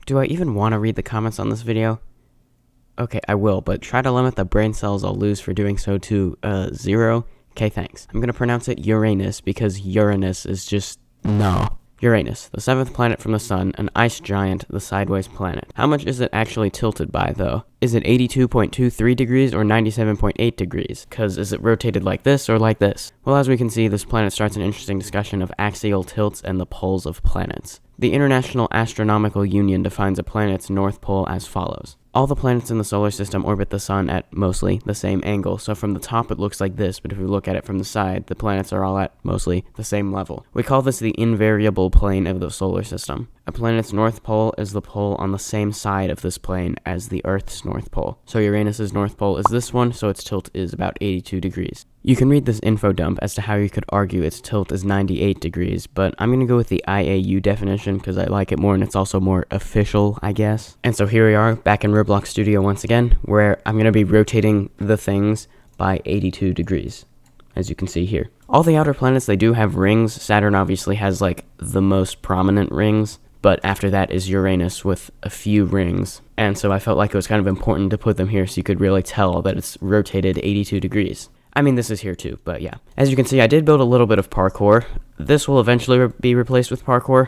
Do I even want to read the comments on this video? Okay, I will, but try to limit the brain cells I'll lose for doing so to, 0. Okay, thanks. I'm gonna pronounce it Uranus because Uranus is just... no. Uranus, the 7th planet from the sun, an ice giant, the sideways planet. How much is it actually tilted by, though? Is it 82.23 degrees or 97.8 degrees? Cause is it rotated like this or like this? Well, as we can see, this planet starts an interesting discussion of axial tilts and the poles of planets. The International Astronomical Union defines a planet's north pole as follows. All the planets in the solar system orbit the sun at mostly the same angle, so from the top it looks like this, but if we look at it from the side, the planets are all at mostly the same level. We call this the invariable plane of the solar system. A planet's north pole is the pole on the same side of this plane as the Earth's north pole. So Uranus's north pole is this one, so its tilt is about 82 degrees. You can read this info dump as to how you could argue its tilt is 98 degrees, but I'm going to go with the IAU definition because I like it more and it's also more official, I guess. And so here we are, back in Roblox Studio once again, where I'm going to be rotating the things by 82 degrees, as you can see here. All the outer planets, they do have rings. Saturn obviously has, like, the most prominent rings, but after that is Uranus with a few rings. And so I felt like it was kind of important to put them here so you could really tell that it's rotated 82 degrees. I mean, this is here too, but yeah. As you can see, I did build a little bit of parkour. This will eventually be replaced with parkour.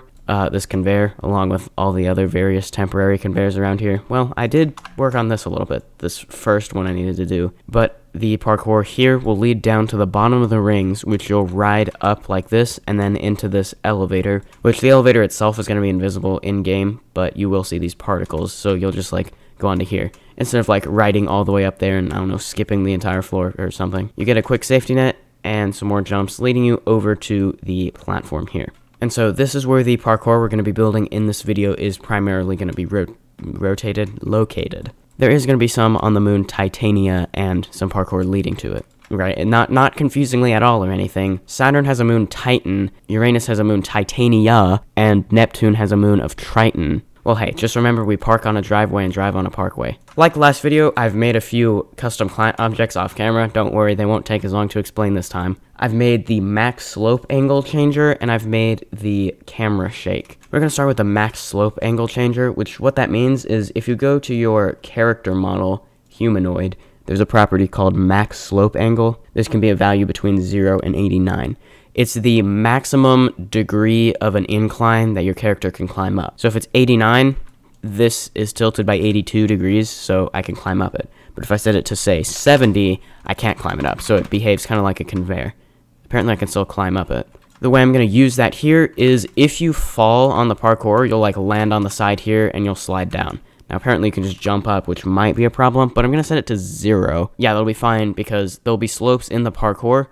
This conveyor, along with all the other various temporary conveyors around here. Well, I did work on this a little bit, this first one I needed to do. But the parkour here will lead down to the bottom of the rings, which you'll ride up like this, and then into this elevator, which the elevator itself is going to be invisible in-game, but you will see these particles, so you'll just, like, go onto here. Instead of, like, riding all the way up there and, I don't know, skipping the entire floor or something. You get a quick safety net and some more jumps leading you over to the platform here. And so this is where the parkour we're going to be building in this video is primarily going to be located. There is going to be some on the moon Titania and some parkour leading to it. Right, and not confusingly at all or anything. Saturn has a moon Titan, Uranus has a moon Titania, and Neptune has a moon of Triton. Well, hey, just remember we park on a driveway and drive on a parkway. Like last video, I've made a few custom client objects off camera. Don't worry, they won't take as long to explain this time. I've made the max slope angle changer, and I've made the camera shake. We're going to start with the max slope angle changer, which what that means is if you go to your character model, humanoid, there's a property called max slope angle. This can be a value between 0 and 89. It's the maximum degree of an incline that your character can climb up. So if it's 89, this is tilted by 82 degrees, so I can climb up it. But if I set it to, say, 70, I can't climb it up, so it behaves kind of like a conveyor. Apparently I can still climb up it. The way I'm going to use that here is if you fall on the parkour, you'll, like, land on the side here, and you'll slide down. Now, apparently you can just jump up, which might be a problem, but I'm going to set it to 0. Yeah, that'll be fine, because there'll be slopes in the parkour,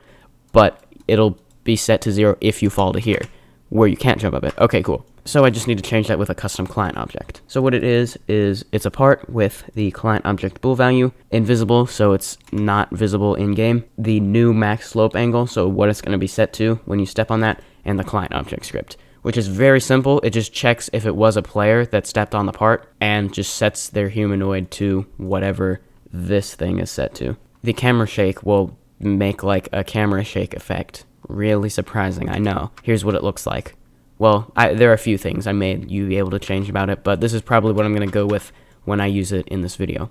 but it'll be set to 0 if you fall to here, where you can't jump up it. Okay, cool. So I just need to change that with a custom client object. So what it is it's a part with the client object bool value, invisible, so it's not visible in-game, the new max slope angle, so what it's going to be set to when you step on that, and the client object script, which is very simple. It just checks if it was a player that stepped on the part, and just sets their humanoid to whatever this thing is set to. The camera shake will make like a camera shake effect. Really surprising, I know. Here's what it looks like. Well, there are a few things I made you be able to change about it, but this is probably what I'm going to go with when I use it in this video.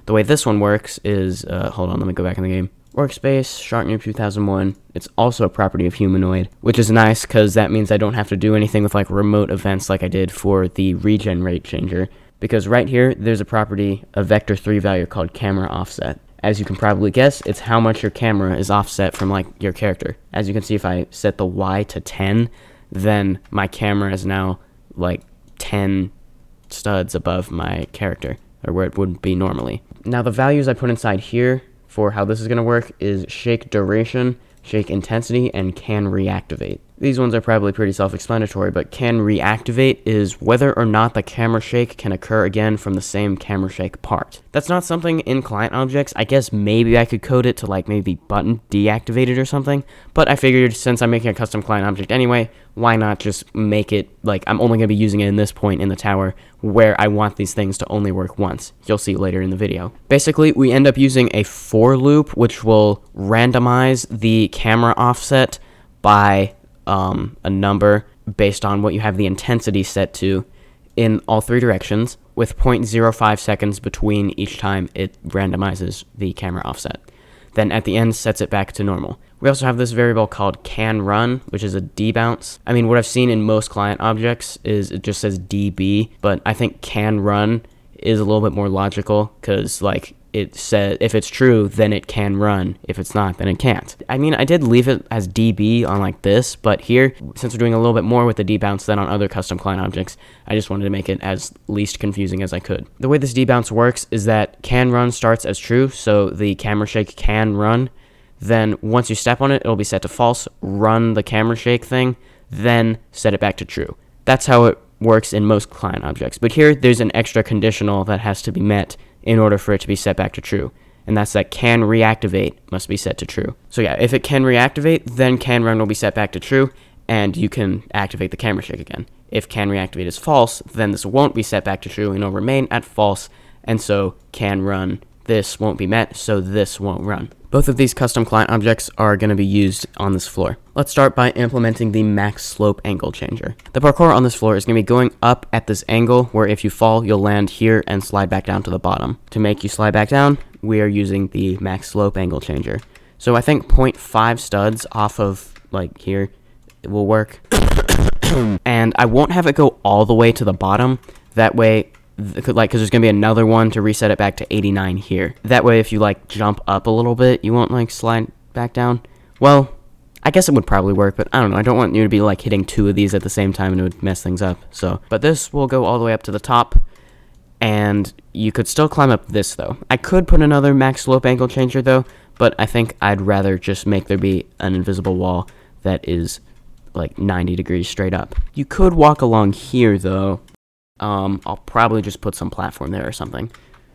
The way this one works is, hold on, let me go back in the game. Workspace, SharkNoob 2001. It's also a property of humanoid, which is nice because that means I don't have to do anything with like remote events like I did for the regen rate changer. Because right here, there's a property, a vector 3 value called camera offset. As you can probably guess, it's how much your camera is offset from, like, your character. As you can see, if I set the Y to 10, then my camera is now, like, 10 studs above my character, or where it would be normally. Now, the values I put inside here for how this is going to work is shake duration, shake intensity, and can reactivate. These ones are probably pretty self-explanatory, but can reactivate is whether or not the camera shake can occur again from the same camera shake part. That's not something in client objects. I guess maybe I could code it to like maybe button deactivated or something, but I figured since I'm making a custom client object anyway, why not just make it like I'm only going to be using it in this point in the tower where I want these things to only work once. You'll see later in the video. Basically, we end up using a for loop which will randomize the camera offset by a number based on what you have the intensity set to in all 3 directions with 0.05 seconds between each time it randomizes the camera offset. Then at the end sets it back to normal. We also have this variable called canRun, which is a debounce. I mean, what I've seen in most client objects is it just says db, but I think canRun is a little bit more logical, because like it says if it's true, then it can run. If it's not, then it can't. I mean, I did leave it as db on like this, but here, since we're doing a little bit more with the debounce than on other custom client objects, I just wanted to make it as least confusing as I could. The way this debounce works is that can run starts as true, so the camera shake can run. Then once you step on it, it'll be set to false, run the camera shake thing, then set it back to true. That's how it works in most client objects. But here, there's an extra conditional that has to be met in order for it to be set back to true. And that's that can reactivate must be set to true. So yeah, if it can reactivate, then can run will be set back to true, and you can activate the camera shake again. If can reactivate is false, then this won't be set back to true and it'll remain at false, and so can run, this won't be met, so this won't run. Both of these custom client objects are going to be used on this floor. Let's start by implementing the max slope angle changer. The parkour on this floor is going to be going up at this angle where if you fall, you'll land here and slide back down to the bottom. To make you slide back down, we are using the max slope angle changer. So I think 0.5 studs off of like here will work. And I won't have it go all the way to the bottom. That way, because there's gonna be another one to reset it back to 89 here. That way, if you like jump up a little bit, you won't like slide back down. Well, I guess it would probably work, but I don't know. I don't want you to be like hitting 2 of these at the same time and it would mess things up. So, but this will go all the way up to the top, and you could still climb up this though. I could put another max slope angle changer though, but I think I'd rather just make there be an invisible wall that is like 90 degrees straight up. You could walk along here though. I'll probably just put some platform there or something,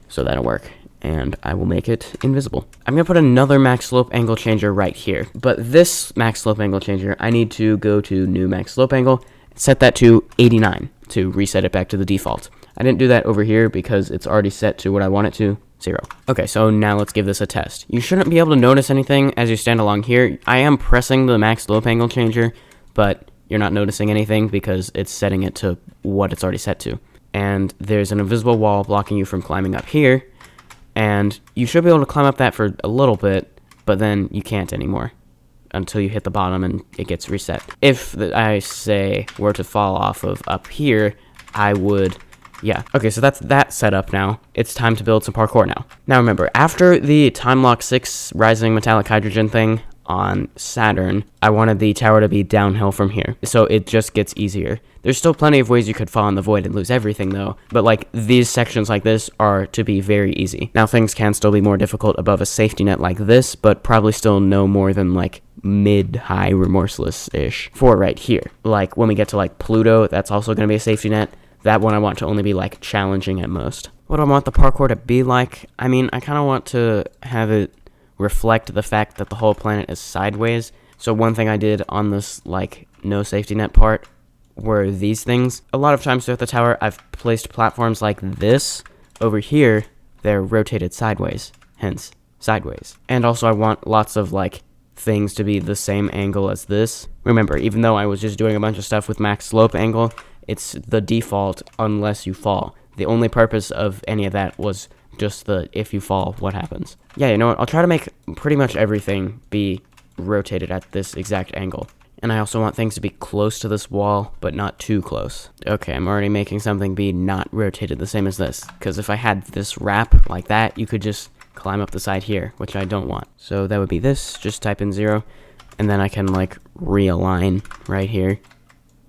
so that'll work, and I will make it invisible. I'm going to put another max slope angle changer right here, but this max slope angle changer, I need to go to new max slope angle, set that to 89 to reset it back to the default. I didn't do that over here because it's already set to what I want it to, 0. Okay, so now let's give this a test. You shouldn't be able to notice anything as you stand along here. I am pressing the max slope angle changer, but you're not noticing anything because it's setting it to what it's already set to. And there's an invisible wall blocking you from climbing up here, and you should be able to climb up that for a little bit, but then you can't anymore until you hit the bottom and it gets reset. If I say were to fall off of up here, I would, yeah. Okay, so that's that set up now. It's time to build some parkour now. Now remember, after the Time Lock 6 Rising Metallic Hydrogen thing on Saturn, I wanted the tower to be downhill from here, so it just gets easier. There's still plenty of ways you could fall in the void and lose everything though, but like these sections like this are to be very easy. Now things can still be more difficult above a safety net like this, but probably still no more than like mid-high remorseless-ish for right here. Like when we get to like Pluto, that's also going to be a safety net. That one I want to only be like challenging at most. What do I want the parkour to be like? I mean, I kind of want to have it reflect the fact that the whole planet is sideways. So one thing I did on this like no safety net part were these things. A lot of times throughout the tower, I've placed platforms like this. Over here, they're rotated sideways, hence sideways. And also I want lots of like things to be the same angle as this. Remember, even though I was just doing a bunch of stuff with max slope angle, it's the default unless you fall. The only purpose of any of that was just the if you fall, what happens. Yeah, you know what? I'll try to make pretty much everything be rotated at this exact angle. And I also want things to be close to this wall, but not too close. Okay, I'm already making something be not rotated the same as this, because if I had this wrap like that, you could just climb up the side here, which I don't want. So that would be this, just type in 0, and then I can like realign right here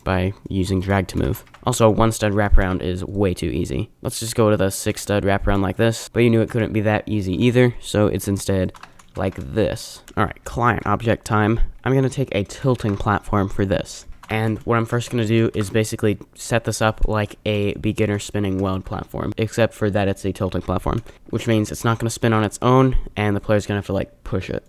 by using drag to move. Also, 1 stud wraparound is way too easy. Let's just go to the 6 stud wraparound like this, but you knew it couldn't be that easy either, so it's instead like this. Alright, client object time. I'm going to take a tilting platform for this. And what I'm first going to do is basically set this up like a beginner spinning weld platform, except for that it's a tilting platform, which means it's not going to spin on its own, and the player's going to have to like push it.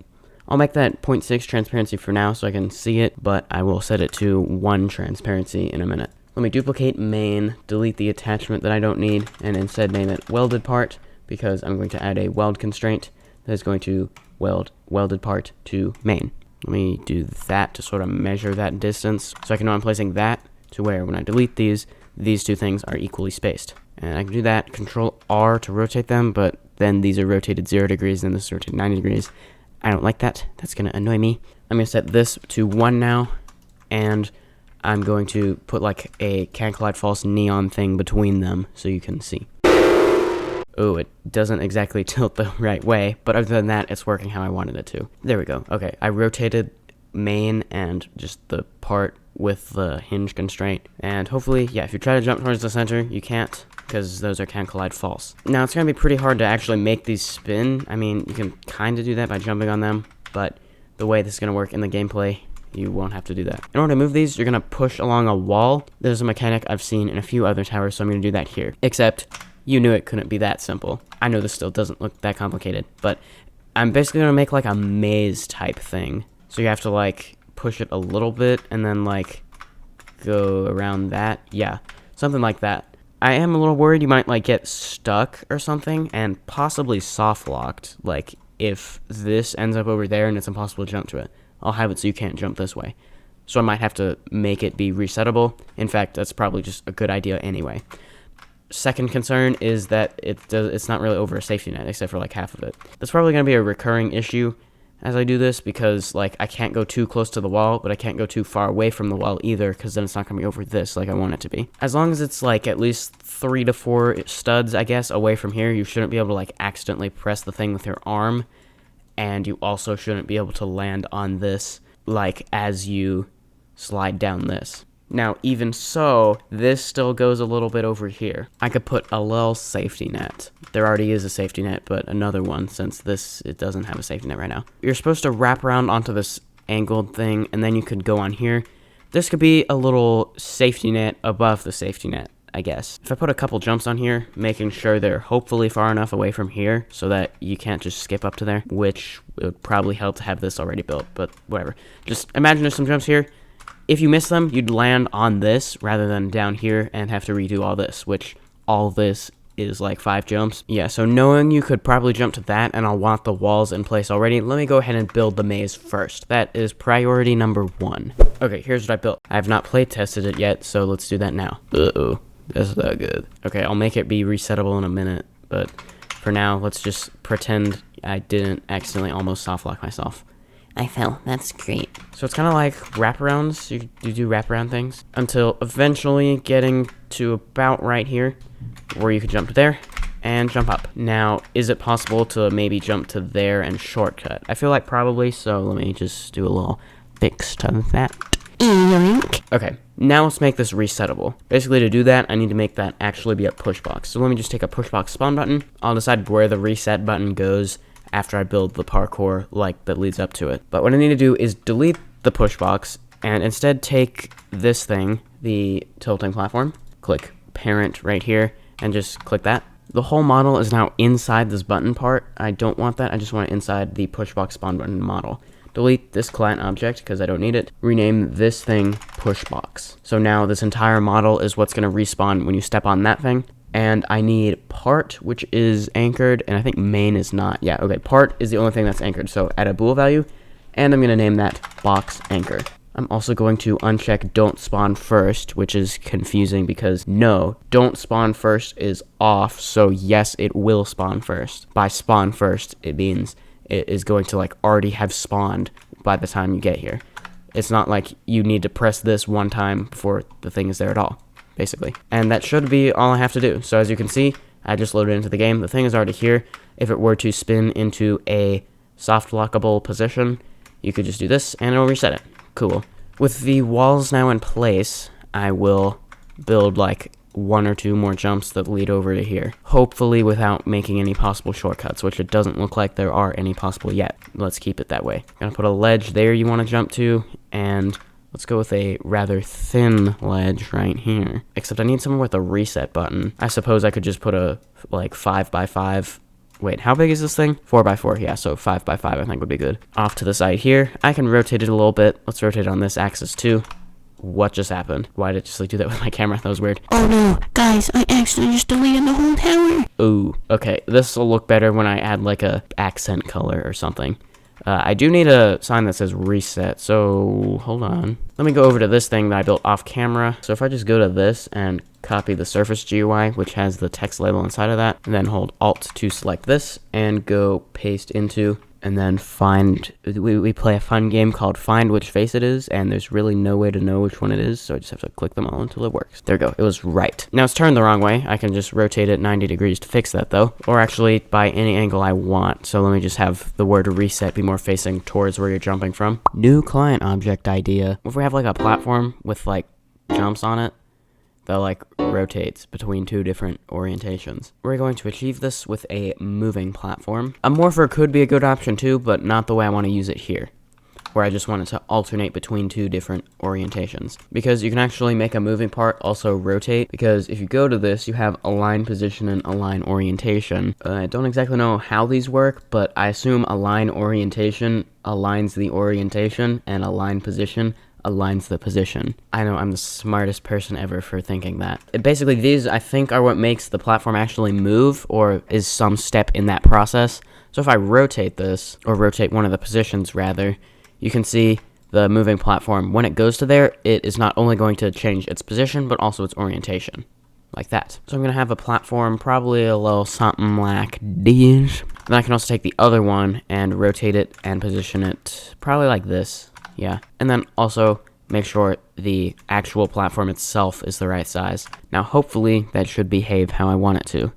I'll make that 0.6 transparency for now so I can see it, but I will set it to 1 transparency in a minute. Let me duplicate main, delete the attachment that I don't need, and instead name it welded part, because I'm going to add a weld constraint that is going to weld welded part to main. Let me do that to sort of measure that distance, so I can know I'm placing that to where when I delete these, these two things are equally spaced. And I can do that, Control R to rotate them, but then these are rotated 0 degrees, and this is rotated 90 degrees. I don't like that. That's going to annoy me. I'm going to set this to 1 now, and I'm going to put like a Can Collide False neon thing between them so you can see. Oh, it doesn't exactly tilt the right way, but other than that, it's working how I wanted it to. There we go. Okay, I rotated main and just the part with the hinge constraint, and hopefully, yeah, if you try to jump towards the center, you can't, because those are Can Collide False. Now, it's going to be pretty hard to actually make these spin. I mean, you can kind of do that by jumping on them, but the way this is going to work in the gameplay, you won't have to do that. In order to move these, you're going to push along a wall. There's a mechanic I've seen in a few other towers, so I'm going to do that here. Except, you knew it couldn't be that simple. I know this still doesn't look that complicated, but I'm basically going to make like a maze type thing. So you have to like push it a little bit and then like go around that. Yeah, something like that. I am a little worried you might like get stuck or something and possibly soft locked. Like if this ends up over there and it's impossible to jump to it, I'll have it so you can't jump this way. So I might have to make it be resettable. In fact, that's probably just a good idea anyway. Second concern is that it's not really over a safety net, except for like half of it. That's probably going to be a recurring issue as I do this, because like I can't go too close to the wall, but I can't go too far away from the wall either, because then it's not going to be over this like I want it to be. As long as it's like at least 3 to 4 studs, I guess, away from here, you shouldn't be able to like accidentally press the thing with your arm, and you also shouldn't be able to land on this like as you slide down this. Now, even so, this still goes a little bit over here. I could put a little safety net. There already is a safety net, but another one, since it doesn't have a safety net right now. You're supposed to wrap around onto this angled thing, and then you could go on here. This could be a little safety net above the safety net, I guess. If I put a couple jumps on here, making sure they're hopefully far enough away from here so that you can't just skip up to there, which would probably help to have this already built, but whatever. Just imagine there's some jumps here. If you miss them, you'd land on this rather than down here and have to redo all this, which all this is like 5 jumps. Yeah, so knowing you could probably jump to that and I'll want the walls in place already, let me go ahead and build the maze first. That is priority number 1. Okay, here's what I built. I have not play tested it yet, so let's do that now. Uh-oh, that's not good. Okay, I'll make it be resettable in a minute, but for now, let's just pretend I didn't accidentally almost soft lock myself. I fell. That's great. So it's kind of like wraparounds. You do wraparound things until eventually getting to about right here where you can jump to there and jump up. Now, is it possible to maybe jump to there and shortcut? I feel like probably, so let me just do a little fix to that. Yoink. Okay, now let's make this resettable. Basically, to do that, I need to make that actually be a push box. So let me just take a push box spawn button. I'll decide where the reset button goes after I build the parkour like that leads up to it. But what I need to do is delete the push box and instead take this thing, the tilting platform, click parent right here and just click that. The whole model is now inside this button part. I don't want that. I just want it inside the push box spawn button model. Delete this client object because I don't need it. Rename this thing push box. So now this entire model is what's going to respawn when you step on that thing. And I need part, which is anchored, and I think main is not. Yeah, okay, part is the only thing that's anchored. So add a bool value, and I'm going to name that box anchor. I'm also going to uncheck don't spawn first, which is confusing because no, don't spawn first is off. So yes, it will spawn first. By spawn first, it means it is going to like already have spawned by the time you get here. It's not like you need to press this one time before the thing is there at all. Basically. And that should be all I have to do. So as you can see, I just loaded into the game. The thing is already here. If it were to spin into a soft lockable position, you could just do this and it'll reset it. Cool. With the walls now in place, I will build like 1 or 2 more jumps that lead over to here. Hopefully without making any possible shortcuts, which it doesn't look like there are any possible yet. Let's keep it that way. Gonna put a ledge there you want to jump to, and let's go with a rather thin ledge right here. Except I need somewhere with a reset button. I suppose I could just put a, like, 5x5. Wait, how big is this thing? 4x4, yeah, so 5x5 I think would be good. Off to the side here. I can rotate it a little bit. Let's rotate it on this axis too. What just happened? Why did it just like do that with my camera? That was weird. Oh no, guys, I accidentally just deleted the whole tower. Ooh, okay. This will look better when I add like a accent color or something. I do need a sign that says reset, so hold on. Let me go over to this thing that I built off camera. So if I just go to this and copy the surface GUI, which has the text label inside of that, and then hold Alt to select this and go paste into, and then find, we play a fun game called Find Which Face It Is, and there's really no way to know which one it is, so I just have to click them all until it works. There we go, it was right. Now it's turned the wrong way. I can just rotate it 90 degrees to fix that though, or actually by any angle I want. So let me just have the word reset be more facing towards where you're jumping from. New client object idea. If we have like a platform with like jumps on it, that like rotates between two different orientations. We're going to achieve this with a moving platform. A morpher could be a good option too, but not the way I want to use it here, where I just want it to alternate between two different orientations. Because you can actually make a moving part also rotate, because if you go to this, you have align position and align orientation. I don't exactly know how these work, but I assume align orientation aligns the orientation, and align position aligns the position. I know I'm the smartest person ever for thinking that. Basically, these, I think, are what makes the platform actually move, or is some step in that process. So if I rotate this, or rotate one of the positions rather, you can see the moving platform. When it goes to there, it is not only going to change its position, but also its orientation. Like that. So I'm going to have a platform, probably a little something like this. Then I can also take the other one and rotate it and position it probably like this. Yeah, and then also make sure the actual platform itself is the right size. Now, hopefully, that should behave how I want it to.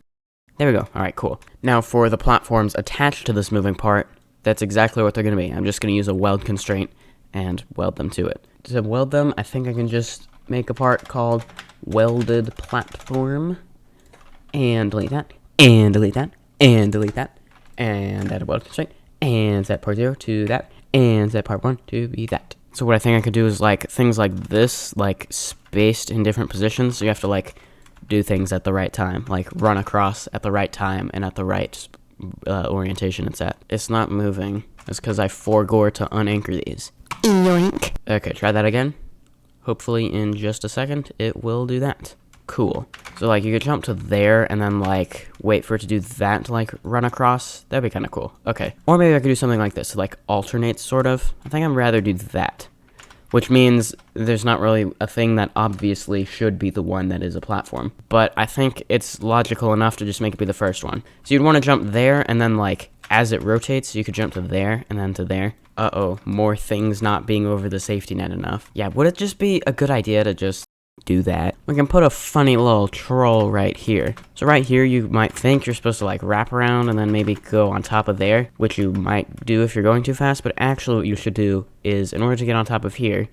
There we go. All right, cool. Now, for the platforms attached to this moving part, that's exactly what they're going to be. I'm just going to use a weld constraint and weld them to it. To weld them, I think I can just make a part called welded platform, and delete that, and delete that, and delete that, and add a weld constraint, and set part 0 to that, and set part 1 to be that. So what I think I could do is like things like this, like spaced in different positions, so you have to like do things at the right time, like run across at the right time and at the right orientation it's at. It's not moving. It's because I forgot to unanchor these. Yoink. Okay, try that again. Hopefully in just a second it will do that. Cool. So like you could jump to there and then like wait for it to do that to like run across. That'd be kind of cool. Okay. Or maybe I could do something like this, like alternate sort of. I think I'd rather do that, which means there's not really a thing that obviously should be the one that is a platform. But I think it's logical enough to just make it be the first one. So you'd want to jump there and then like as it rotates, you could jump to there and then to there. Uh-oh, more things not being over the safety net enough. Yeah, would it just be a good idea to just do that? We can put a funny little troll right here. So right here, you might think you're supposed to like wrap around and then maybe go on top of there, which you might do if you're going too fast, but actually what you should do is, in order to get on top of here,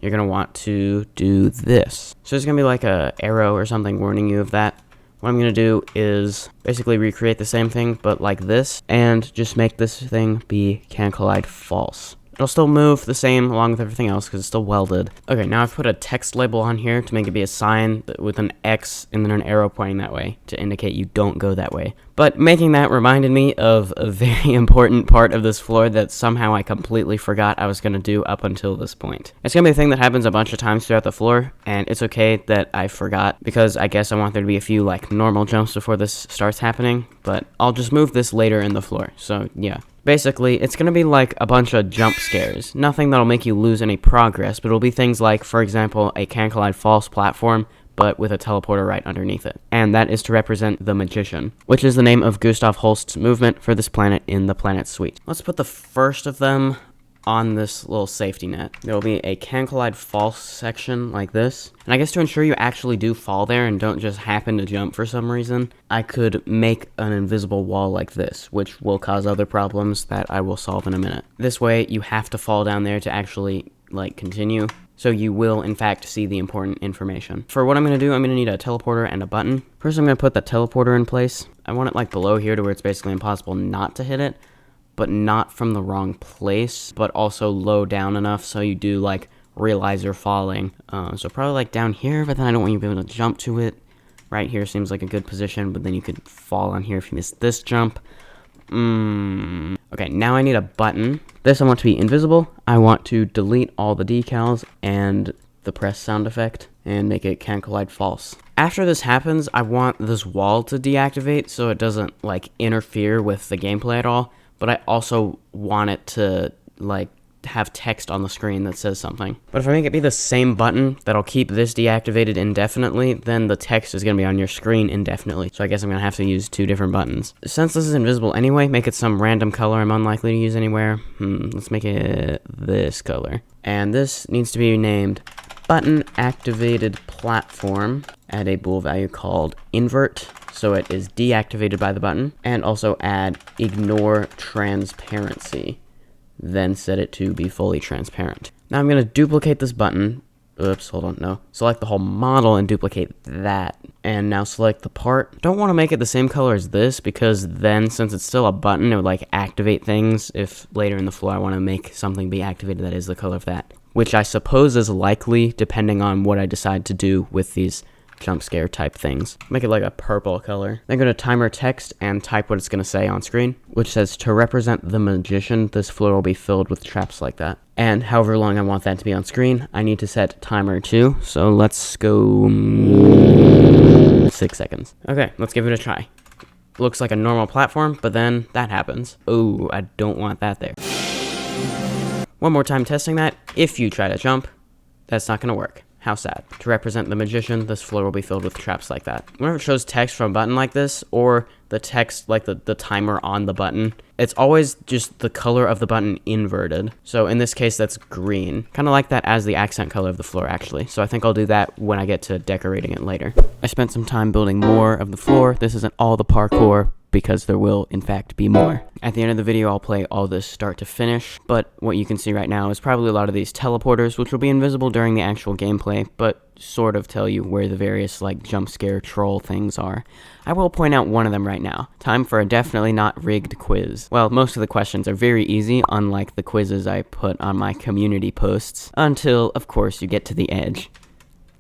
you're going to want to do this. So there's going to be like a arrow or something warning you of that. What I'm going to do is basically recreate the same thing, but like this, and just make this thing be can collide false. It'll still move the same along with everything else because it's still welded. Okay, now I've put a text label on here to make it be a sign with an X and then an arrow pointing that way to indicate you don't go that way. But making that reminded me of a very important part of this floor that somehow I completely forgot I was going to do up until this point. It's going to be a thing that happens a bunch of times throughout the floor, and it's okay that I forgot because I guess I want there to be a few like normal jumps before this starts happening, but I'll just move this later in the floor, so yeah. Basically, it's going to be like a bunch of jump scares. Nothing that'll make you lose any progress, but it'll be things like, for example, a can collide false platform, but with a teleporter right underneath it. And that is to represent the Magician, which is the name of Gustav Holst's movement for this planet in the Planet Suite. Let's put the first of them on this little safety net. There will be a can collide false section like this. And I guess to ensure you actually do fall there and don't just happen to jump for some reason, I could make an invisible wall like this, which will cause other problems that I will solve in a minute. This way, you have to fall down there to actually, like, continue. So you will, in fact, see the important information. For what I'm going to do, I'm going to need a teleporter and a button. First, I'm going to put the teleporter in place. I want it, like, below here to where it's basically impossible not to hit it, but not from the wrong place, but also low down enough so you do, like, realize you're falling. So probably, like, down here, but then I don't want you to be able to jump to it. Right here seems like a good position, but then you could fall on here if you miss this jump. Okay, now I need a button. This I want to be invisible. I want to delete all the decals and the press sound effect and make it can collide false. After this happens, I want this wall to deactivate so it doesn't, like, interfere with the gameplay at all. but I also want it to, like, have text on the screen that says something. But if I make it be the same button that'll keep this deactivated indefinitely, then the text is going to be on your screen indefinitely. So I guess I'm going to have to use 2 different buttons. Since this is invisible anyway, make it some random color I'm unlikely to use anywhere. Let's make it this color. And this needs to be named button activated platform. Add a bool value called invert, so it is deactivated by the button. And also add ignore transparency. Then set it to be fully transparent. Now I'm going to duplicate this button. Oops, hold on, no. Select the whole model and duplicate that. And now select the part. Don't want to make it the same color as this, because then, since it's still a button, it would like activate things if later in the flow I want to make something be activated that is the color of that. Which I suppose is likely, depending on what I decide to do with these jump scare type things. Make it like a purple color. Then go to timer text and type what it's going to say on screen, which says, to represent the magician, this floor will be filled with traps like that. And however long I want that to be on screen, I need to set timer to, so let's go 6 seconds. Okay, let's give it a try. Looks like a normal platform, but then that happens. Oh, I don't want that there. One more time testing that. If you try to jump, that's not going to work. How sad. To represent the magician, this floor will be filled with traps like that. Whenever it shows text from a button like this, or the text like the timer on the button, it's always just the color of the button inverted. So in this case, that's green. Kind of like that as the accent color of the floor, actually. So I think I'll do that when I get to decorating it later. I spent some time building more of the floor. This isn't all the parkour, because there will, in fact, be more. At the end of the video, I'll play all this start to finish, but what you can see right now is probably a lot of these teleporters, which will be invisible during the actual gameplay, but sort of tell you where the various, like, jump scare troll things are. I will point out one of them right now. Time for a definitely not rigged quiz. Well, most of the questions are very easy, unlike the quizzes I put on my community posts, until, of course, you get to the edge.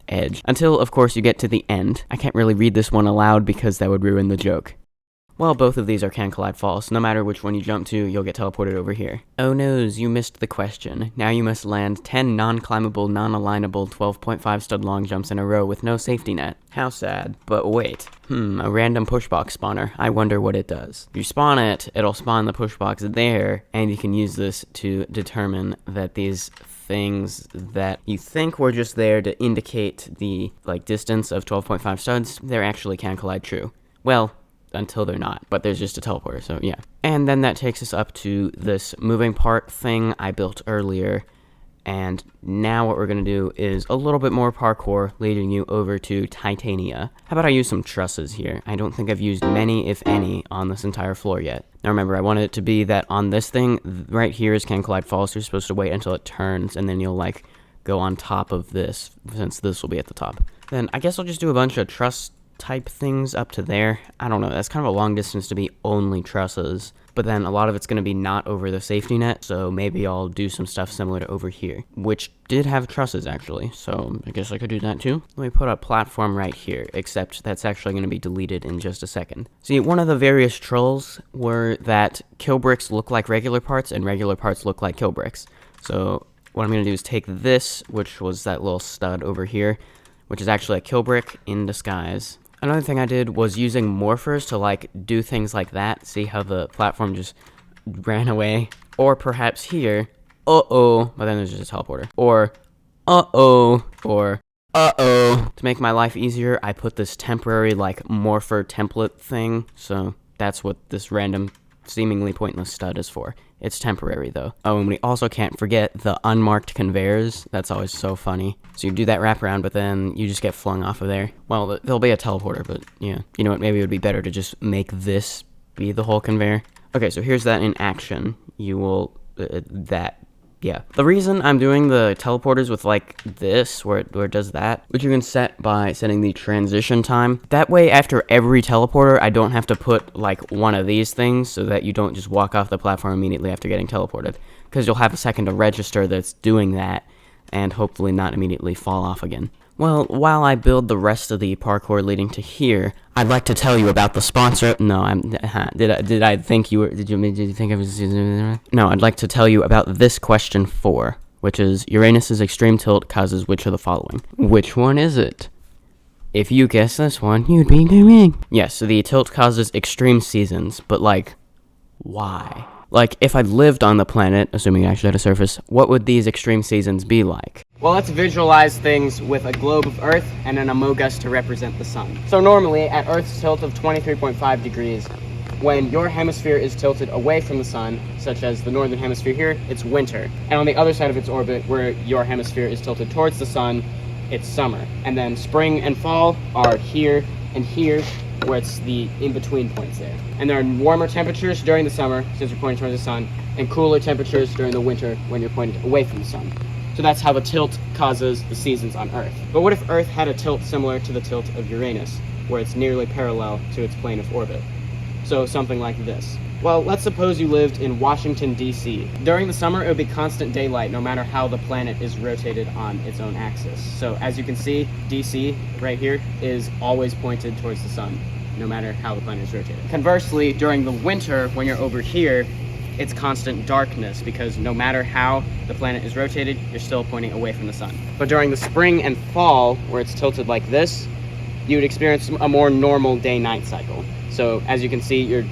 Until, of course, you get to the end. I can't really read this one aloud because that would ruin the joke. Well, both of these are can collide false. No matter which one you jump to, you'll get teleported over here. Oh noes, you missed the question. Now you must land 10 non-climbable, non-alignable 12.5 stud long jumps in a row with no safety net. How sad. But wait. A random pushbox spawner. I wonder what it does. If you spawn it, it'll spawn the pushbox there, and you can use this to determine that these things that you think were just there to indicate the, like, distance of 12.5 studs, they're actually can collide true. Well, until they're not, but there's just a teleporter, so yeah. And then that takes us up to this moving part thing I built earlier, and now what we're gonna do is a little bit more parkour, leading you over to Titania. How about I use some trusses here? I don't think I've used many, if any, on this entire floor yet. Now remember, I wanted it to be that on this thing, right here is can collide false. You're supposed to wait until it turns, and then you'll, like, go on top of this, since this will be at the top. Then I guess I'll just do a bunch of truss type things up to there. I don't know, that's kind of a long distance to be only trusses, but then a lot of it's going to be not over the safety net, so maybe I'll do some stuff similar to over here, which did have trusses actually, so I guess I could do that too. Let me put a platform right here, except that's actually going to be deleted in just a second. See, one of the various trolls were that kill bricks look like regular parts and regular parts look like kill bricks. So what I'm going to do is take this, which was that little stud over here, which is actually a kill brick in disguise. Another thing I did was using morphers to, like, do things like that. See how the platform just ran away? Or perhaps here, uh-oh, but then there's just a teleporter. Or, uh-oh, or, uh-oh. To make my life easier, I put this temporary, like, morpher template thing. So that's what this random, seemingly pointless stud is for. It's temporary, though. Oh, and we also can't forget the unmarked conveyors. That's always so funny. So you do that wraparound, but then you just get flung off of there. Well, there'll be a teleporter, but yeah. You know what, maybe it would be better to just make this be the whole conveyor. Okay, so here's that in action. You will, yeah. The reason I'm doing the teleporters with, like, this, where it does that, which you can set by setting the transition time. That way, after every teleporter, I don't have to put, like, one of these things so that you don't just walk off the platform immediately after getting teleported. Because you'll have a second to register that's doing that, and hopefully not immediately fall off again. Well, while I build the rest of the parkour leading to here, I'd like to tell you about the sponsor. No, did I think you were? Did you think I was? No, I'd like to tell you about this question 4, which is Uranus's extreme tilt causes which of the following? Which one is it? If you guess this one, you'd be correct. Yes, so the tilt causes extreme seasons, but, like, why? Like, if I lived on the planet, assuming I actually had a surface, what would these extreme seasons be like? Well, let's visualize things with a globe of Earth and an amogus to represent the sun. So normally, at Earth's tilt of 23.5 degrees, when your hemisphere is tilted away from the sun, such as the northern hemisphere here, it's winter. And on the other side of its orbit, where your hemisphere is tilted towards the sun, it's summer. And then spring and fall are here and here, where it's the in-between points there. And there are warmer temperatures during the summer, since you're pointing towards the sun, and cooler temperatures during the winter when you're pointed away from the sun. So that's how the tilt causes the seasons on Earth. But what if Earth had a tilt similar to the tilt of Uranus, where it's nearly parallel to its plane of orbit? So something like this. Well, let's suppose you lived in Washington, D.C. During the summer, it would be constant daylight no matter how the planet is rotated on its own axis. So as you can see, D.C. right here is always pointed towards the sun, no matter how the planet is rotated. Conversely, during the winter, when you're over here, it's constant darkness because no matter how the planet is rotated, you're still pointing away from the sun. But during the spring and fall, where it's tilted like this, you would experience a more normal day-night cycle. So as you can see, you're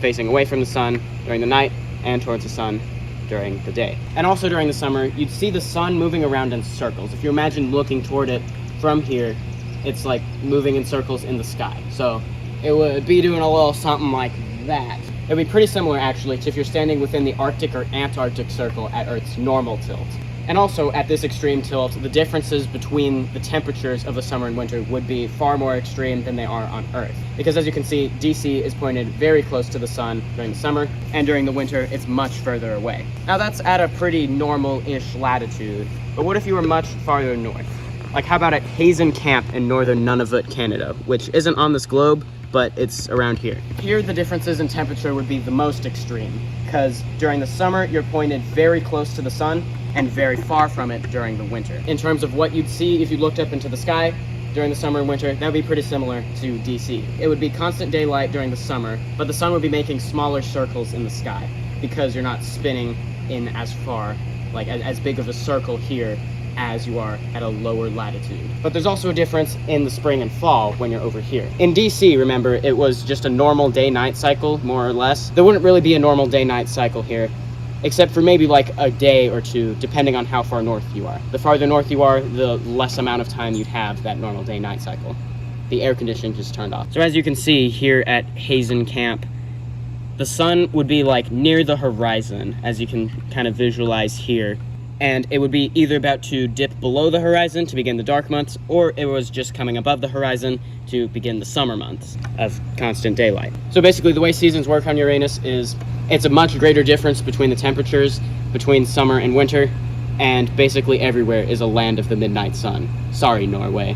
facing away from the sun during the night and towards the sun during the day. And also during the summer, you'd see the sun moving around in circles. If you imagine looking toward it from here, it's like moving in circles in the sky. So it would be doing a little something like that. It would be pretty similar actually to if you're standing within the Arctic or Antarctic circle at Earth's normal tilt. And also, at this extreme tilt, the differences between the temperatures of the summer and winter would be far more extreme than they are on Earth. Because as you can see, DC is pointed very close to the sun during the summer, and during the winter, it's much further away. Now that's at a pretty normal-ish latitude, but what if you were much farther north? Like how about at Hazen Camp in northern Nunavut, Canada, which isn't on this globe, but it's around here. Here, the differences in temperature would be the most extreme, because during the summer, you're pointed very close to the sun, and very far from it during the winter. In terms of what you'd see if you looked up into the sky during the summer and winter, that would be pretty similar to DC. It would be constant daylight during the summer, but the sun would be making smaller circles in the sky because you're not spinning in as far, like as big of a circle here as you are at a lower latitude. But there's also a difference in the spring and fall when you're over here. In DC, remember, it was just a normal day-night cycle, more or less. There wouldn't really be a normal day-night cycle here, except for maybe like a day or two, depending on how far north you are. The farther north you are, the less amount of time you'd have that normal day-night cycle. The air conditioning just turned off. So as you can see here at Hazen Camp, the sun would be like near the horizon, as you can kind of visualize here. And it would be either about to dip below the horizon to begin the dark months, or it was just coming above the horizon to begin the summer months of constant daylight. So basically the way seasons work on Uranus is it's a much greater difference between the temperatures between summer and winter, and basically everywhere is a land of the midnight sun. Sorry, Norway.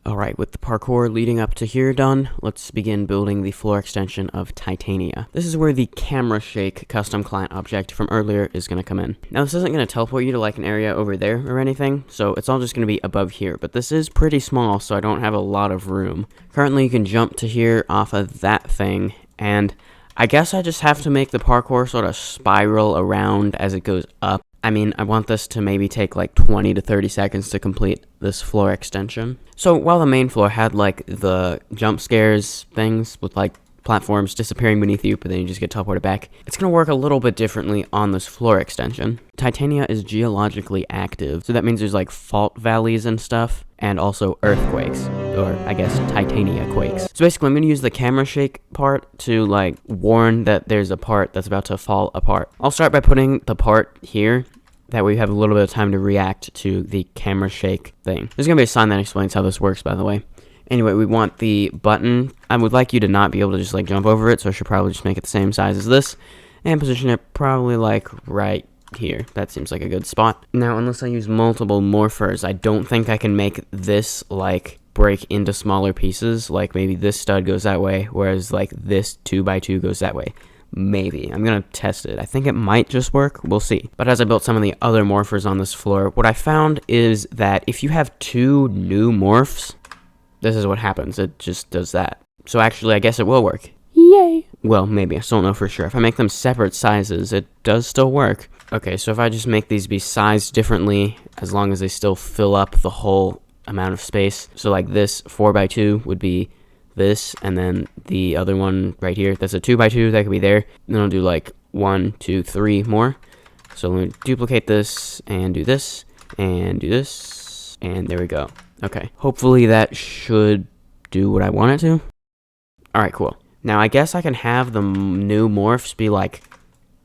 Alright, with the parkour leading up to here done, let's begin building the floor extension of Titania. This is where the camera shake custom client object from earlier is going to come in. Now this isn't going to teleport you to like an area over there or anything, so it's all just going to be above here, but this is pretty small, so I don't have a lot of room. Currently you can jump to here off of that thing, and I guess I just have to make the parkour sort of spiral around as it goes up. I mean, I want this to maybe take like 20 to 30 seconds to complete this floor extension. So while the main floor had like the jump scares things with like platforms disappearing beneath you, but then you just get teleported back, it's going to work a little bit differently on this floor extension. Titania is geologically active, so that means there's like fault valleys and stuff, and also earthquakes, or I guess Titania quakes. So basically I'm going to use the camera shake part to like warn that there's a part that's about to fall apart. I'll start by putting the part here, that way you have a little bit of time to react to the camera shake thing. There's going to be a sign that explains how this works, by the way. Anyway, we want the button. I would like you to not be able to just like jump over it, so I should probably just make it the same size as this, and position it probably like right here. That seems like a good spot. Now, unless I use multiple morphers, I don't think I can make this like break into smaller pieces. Like maybe this stud goes that way, whereas like this 2x2 goes that way. Maybe. I'm gonna test it. I think it might just work. We'll see. But as I built some of the other morphers on this floor, what I found is that if you have two new morphs, this is what happens. It just does that. So actually, I guess it will work. Yay! Well, maybe. I still don't know for sure. If I make them separate sizes, it does still work. Okay, so if I just make these be sized differently, as long as they still fill up the whole amount of space. So like this 4x2 would be this, and then the other one right here, that's a 2x2, that could be there. Then I'll do like 1, 2, 3 more. So let me duplicate this and do this and do this, and there we go. Okay, hopefully that should do what I want it to. Alright, cool. Now I guess I can have the new morphs be like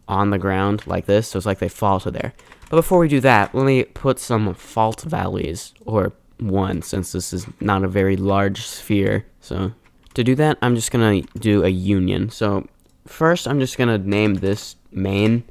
on the ground like this, so it's like they fall to there. But before we do that, let me put some fault values, or 1, since this is not a very large sphere. So to do that, I'm just gonna do a union. So first I'm just gonna name this main,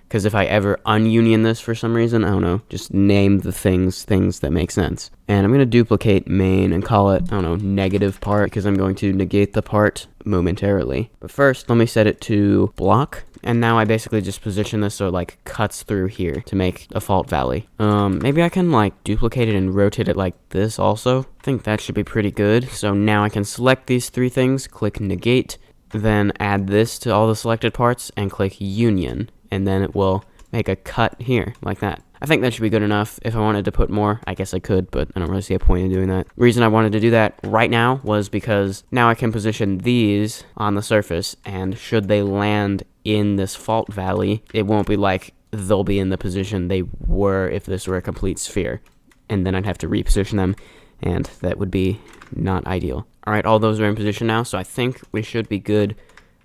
because if I ever ununion this for some reason, I don't know, just name the things that make sense. And I'm going to duplicate main and call it, I don't know, negative part, because I'm going to negate the part momentarily. But first, let me set it to block. And now I basically just position this so it like cuts through here to make a fault valley. Maybe I can like duplicate it and rotate it like this also. I think that should be pretty good. So now I can select these 3 things, click negate, then add this to all the selected parts and click union. And then it will make a cut here, like that. I think that should be good enough. If I wanted to put more, I guess I could, but I don't really see a point in doing that. The reason I wanted to do that right now was because now I can position these on the surface, and should they land in this fault valley, it won't be like they'll be in the position they were if this were a complete sphere. And then I'd have to reposition them, and that would be not ideal. Alright, all those are in position now, so I think we should be good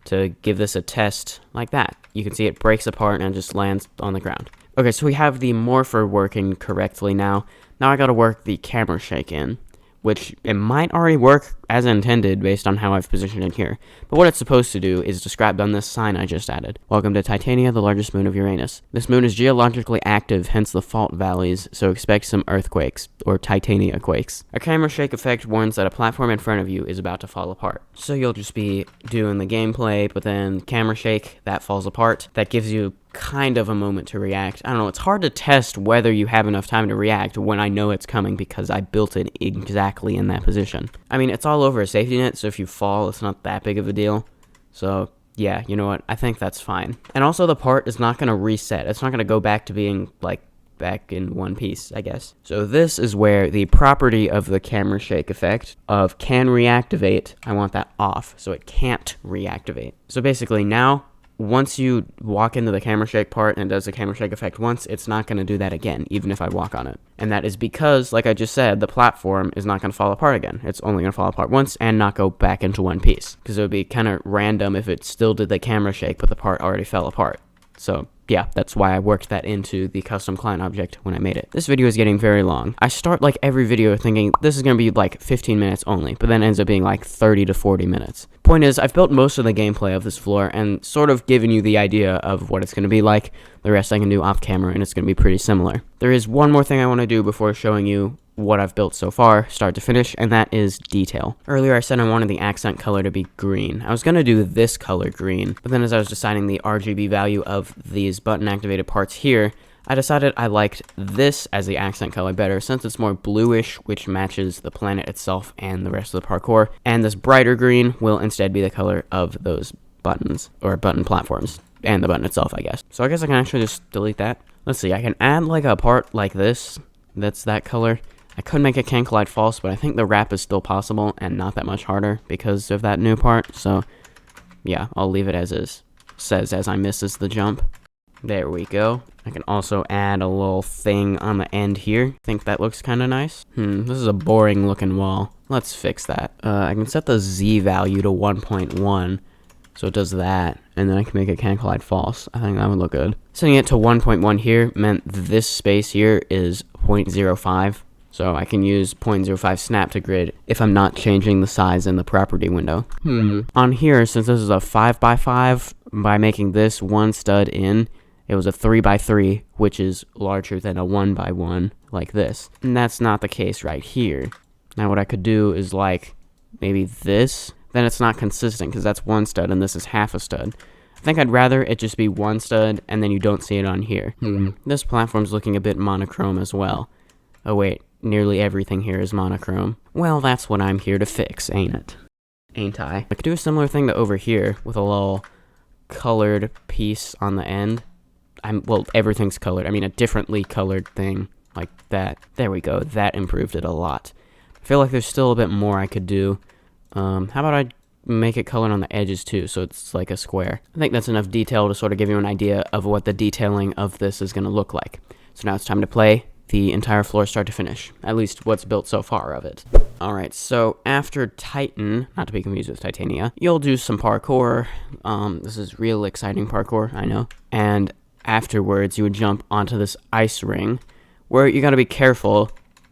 to give this a test like that. You can see it breaks apart and just lands on the ground. Okay, so we have the morpher working correctly now. Now I gotta work the camera shake in, which it might already work as intended based on how I've positioned it here. But what it's supposed to do is described on this sign I just added. Welcome to Titania, the largest moon of Uranus. This moon is geologically active, hence the fault valleys, so expect some earthquakes, or Titania quakes. A camera shake effect warns that a platform in front of you is about to fall apart. So you'll just be doing the gameplay, but then camera shake, that falls apart. That gives you kind of a moment to react. I don't know, it's hard to test whether you have enough time to react when I know it's coming because I built it exactly in that position. I mean, it's all over a safety net, so if you fall, it's not that big of a deal. So yeah, you know what, I think that's fine. And also the part is not going to reset. It's not going to go back to being like back in one piece, I guess. So this is where the property of the camera shake effect of can reactivate, I want that off, so it can't reactivate. So basically now, once you walk into the camera shake part and it does the camera shake effect once, it's not going to do that again, even if I walk on it. And that is because, like I just said, the platform is not going to fall apart again. It's only going to fall apart once and not go back into one piece. Because it would be kind of random if it still did the camera shake, but the part already fell apart. So yeah, that's why I worked that into the custom client object when I made it. This video is getting very long. I start like every video thinking this is going to be like 15 minutes only, but then ends up being like 30 to 40 minutes. Point is, I've built most of the gameplay of this floor and sort of given you the idea of what it's going to be like. The rest I can do off camera and it's going to be pretty similar. There is one more thing I want to do before showing you what I've built so far, start to finish, and that is detail. Earlier I said I wanted the accent color to be green. I was going to do this color green, but then as I was deciding the RGB value of these button activated parts here, I decided I liked this as the accent color better since it's more bluish, which matches the planet itself and the rest of the parkour, and this brighter green will instead be the color of those buttons, or button platforms, and the button itself, I guess. So I guess I can actually just delete that. Let's see, I can add like a part like this, that's that color. I could make a can collide false, but I think the wrap is still possible and not that much harder because of that new part. So yeah, I'll leave it as is. Says as I misses the jump. There we go. I can also add a little thing on the end here. Think that looks kind of nice. This is a boring looking wall. Let's fix that. I can set the Z value to 1.1. So it does that, and then I can make a can collide false. I think that would look good. Setting it to 1.1 here meant this space here is 0.05. So I can use 0.05 snap to grid if I'm not changing the size in the property window. On here, since this is a 5x5, by making this one stud in, it was a 3x3, which is larger than a 1x1, like this. And that's not the case right here. Now what I could do is like, maybe this, then it's not consistent because that's one stud and this is half a stud. I think I'd rather it just be one stud and then you don't see it on here. This platform's looking a bit monochrome as well. Oh wait, nearly everything here is monochrome. Well, that's what I'm here to fix, ain't it? Ain't I? I could do a similar thing to over here with a little colored piece on the end. Well, everything's colored. I mean, a differently colored thing like that. There we go. That improved it a lot. I feel like there's still a bit more I could do. How about I make it colored on the edges too, so it's like a square. I think that's enough detail to sort of give you an idea of what the detailing of this is going to look like. So now it's time to play the entire floor start to finish, at least what's built so far of it. Alright, so after Titan, not to be confused with Titania, you'll do some parkour. This is real exciting parkour, I know. And afterwards, you would jump onto this ice ring, where you gotta be careful,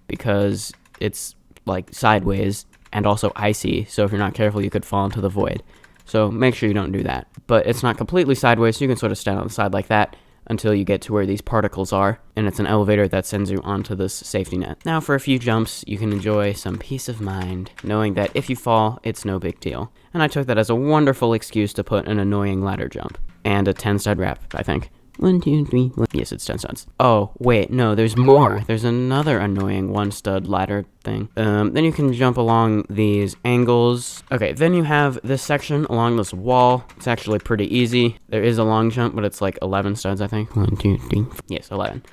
because it's like sideways and also icy, so if you're not careful, you could fall into the void. So make sure you don't do that. But it's not completely sideways, so you can sort of stand on the side like that until you get to where these particles are, and it's an elevator that sends you onto this safety net. Now for a few jumps, you can enjoy some peace of mind, knowing that if you fall, it's no big deal. And I took that as a wonderful excuse to put an annoying ladder jump. And a 10-stud wrap, I think. 1, 2, 3, 1. Yes, it's 10 studs. Oh, wait, no, there's more. There's another annoying 1-stud ladder thing. Then you can jump along these angles. Okay, then you have this section along this wall. It's actually pretty easy. There is a long jump, but it's like 11 studs, I think. 1, 2, 3. Yes, 11.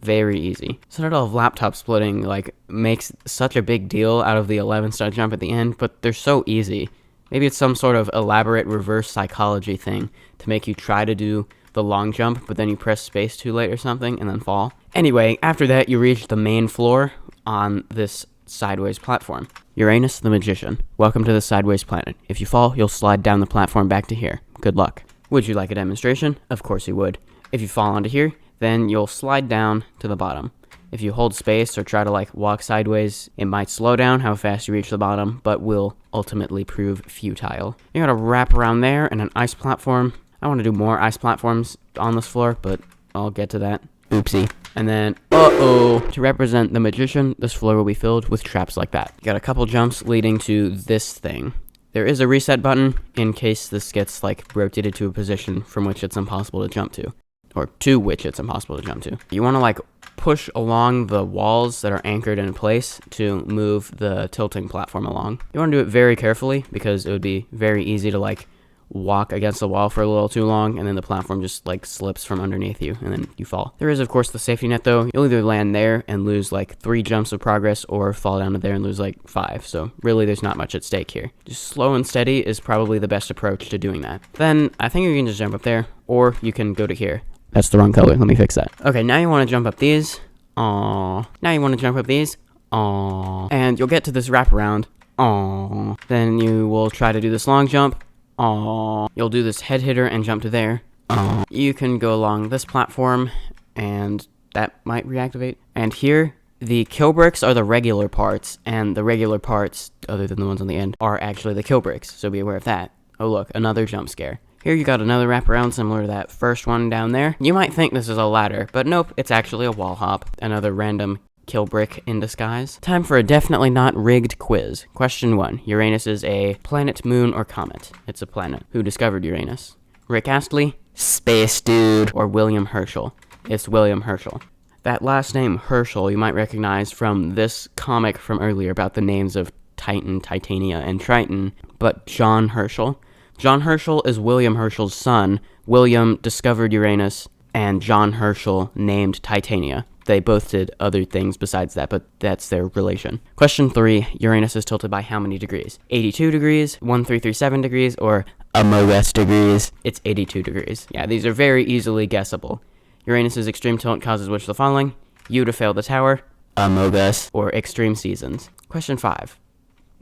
Very easy. Sort of laptop splitting, like, makes such a big deal out of the 11-stud jump at the end, but they're so easy. Maybe it's some sort of elaborate reverse psychology thing to make you try to do the long jump, but then you press space too late or something and then fall. Anyway, after that, you reach the main floor on this sideways platform. Uranus the Magician. Welcome to the sideways planet. If you fall, you'll slide down the platform back to here. Good luck. Would you like a demonstration? Of course you would. If you fall onto here, then you'll slide down to the bottom. If you hold space or try to like walk sideways, it might slow down how fast you reach the bottom, but will ultimately prove futile. You gotta wrap around there and an ice platform. I want to do more ice platforms on this floor, but I'll get to that. Oopsie. And then, to represent the magician, this floor will be filled with traps like that. You got a couple jumps leading to this thing. There is a reset button in case this gets like rotated to a position from which it's impossible to jump to. Or to which it's impossible to jump to. You want to like push along the walls that are anchored in place to move the tilting platform along. You want to do it very carefully because it would be very easy to like walk against the wall for a little too long and then the platform just like slips from underneath you and then you fall. There is of course the safety net though. You'll either land there and lose like 3 jumps of progress or fall down to there and lose like 5. So really there's not much at stake here. Just slow and steady is probably the best approach to doing that. Then I think you can just jump up there or you can go to here. That's the wrong color. Let me fix that. Okay, now you want to jump up these. Aww. Now you want to jump up these. Aww. And you'll get to this wraparound. Aww. Then you will try to do this long jump. Aww. You'll do this head hitter and jump to there. Aww. You can go along this platform, and that might reactivate. And here, the kill bricks are the regular parts, and the regular parts, other than the ones on the end, are actually the kill bricks, so be aware of that. Oh look, another jump scare. Here you got another wraparound similar to that first one down there. You might think this is a ladder, but nope, it's actually a wall hop. Another random kill brick in disguise. Time for a definitely not rigged quiz. Question 1. Uranus is a planet, moon, or comet? It's a planet. Who discovered Uranus? Rick Astley? Space dude. Or William Herschel? It's William Herschel. That last name, Herschel, you might recognize from this comic from earlier about the names of Titan, Titania, and Triton, but John Herschel. John Herschel is William Herschel's son. William discovered Uranus, and John Herschel named Titania. They both did other things besides that, but that's their relation. Question 3, Uranus is tilted by how many degrees? 82 degrees, 1337 degrees, or Among Us degrees? It's 82 degrees. Yeah, these are very easily guessable. Uranus's extreme tilt causes which of the following? You to fail the tower, Among Us, or extreme seasons. Question 5.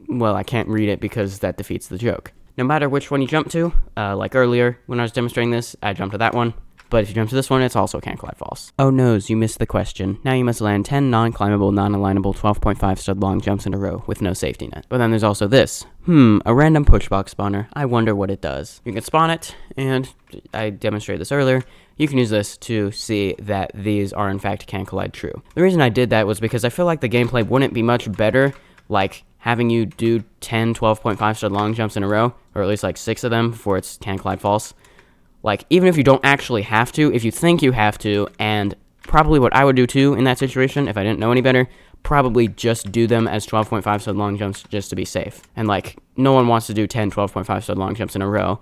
Well, I can't read it because that defeats the joke. No matter which one you jump to, like earlier when I was demonstrating this, I jumped to that one. But if you jump to this one, it's also can't collide false. Oh noes, you missed the question. Now you must land 10 non-climbable, non-alignable 12.5 stud long jumps in a row with no safety net. But then there's also this. A random push box spawner. I wonder what it does. You can spawn it, and I demonstrated this earlier. You can use this to see that these are in fact can't collide true. The reason I did that was because I feel like the gameplay wouldn't be much better, like having you do 10 12.5 stud long jumps in a row, or at least like 6 of them before it's can't collide false. Like, even if you don't actually have to, if you think you have to, and probably what I would do too in that situation, if I didn't know any better, probably just do them as 12.5 stud long jumps just to be safe. And like, no one wants to do 10 12.5 stud long jumps in a row.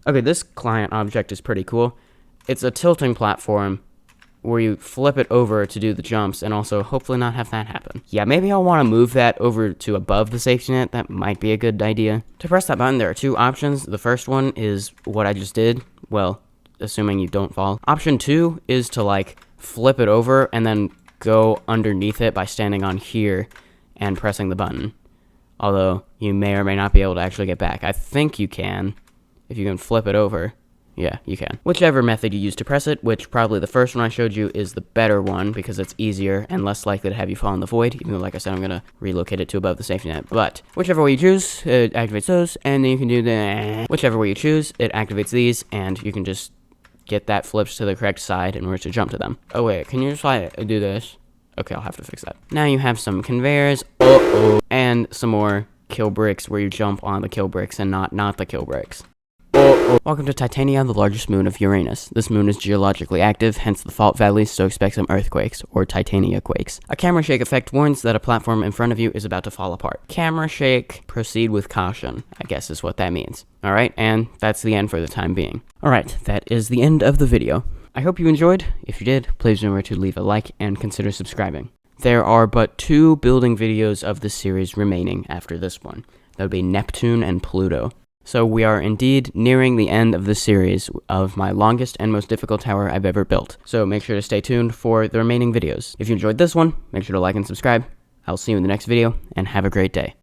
Okay, this client object is pretty cool. It's a tilting platform where you flip it over to do the jumps and also hopefully not have that happen. Yeah, maybe I'll want to move that over to above the safety net. That might be a good idea. To press that button, there are two options. The first one is what I just did. Well, assuming you don't fall. Option 2 is to like flip it over and then go underneath it by standing on here and pressing the button. Although you may or may not be able to actually get back. I think you can, if you can flip it over. Yeah, you can. Whichever method you use to press it, which probably the first one I showed you is the better one because it's easier and less likely to have you fall in the void, even though, like I said, I'm going to relocate it to above the safety net. But whichever way you choose, it activates those, and then you can do the... Whichever way you choose, it activates these, and you can just get that flipped to the correct side in order to jump to them. Oh wait, can you just like do this? Okay, I'll have to fix that. Now you have some conveyors, and some more kill bricks where you jump on the kill bricks and not the kill bricks. Welcome to Titania, the largest moon of Uranus. This moon is geologically active, hence the fault valleys, so expect some earthquakes, or Titania quakes. A camera shake effect warns that a platform in front of you is about to fall apart. Camera shake, proceed with caution, I guess is what that means. Alright, and that's the end for the time being. Alright, that is the end of the video. I hope you enjoyed. If you did, please remember to leave a like and consider subscribing. There are but 2 building videos of this series remaining after this one. That would be Neptune and Pluto. So we are indeed nearing the end of the series of my longest and most difficult tower I've ever built. So make sure to stay tuned for the remaining videos. If you enjoyed this one, make sure to like and subscribe. I'll see you in the next video, and have a great day.